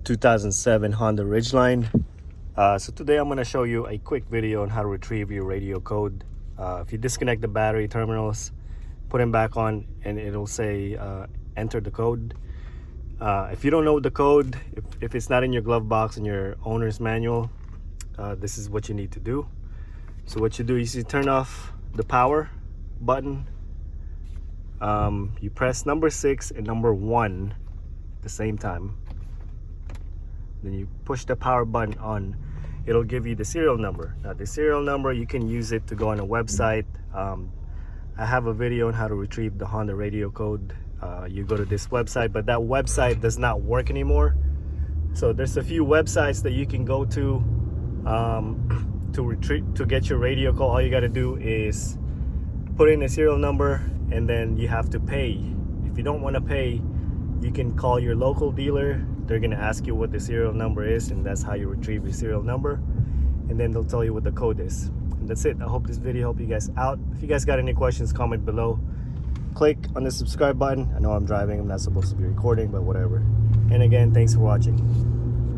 2007 Honda Ridgeline. So today I'm going to show you a quick video on how to retrieve your radio code. If you disconnect the battery terminals, put them back on, and it'll say enter the code. If you don't know the code, if it's not in your glove box in your owner's manual, this is what you need to do. So what you do is you turn off the power button. You press number 6 and number 1 at the same time. Then you push the power button on. It'll give you the serial number. Now the serial number, you can use it to go on a website. I have a video on how to retrieve the Honda radio code. You go to this website, but that website does not work anymore. So there's a few websites that you can go to to get your radio code. All you got to do is put in a serial number, and then you have to pay. If you don't want to pay, you can call your local dealer. They're gonna ask you what the serial number is, and that's how you retrieve your serial number, and then they'll tell you what the code is. And that's it. I hope this video helped you guys out. If you guys got any questions, comment below. Click on the subscribe button. I know I'm driving, I'm not supposed to be recording, but whatever. And again, thanks for watching.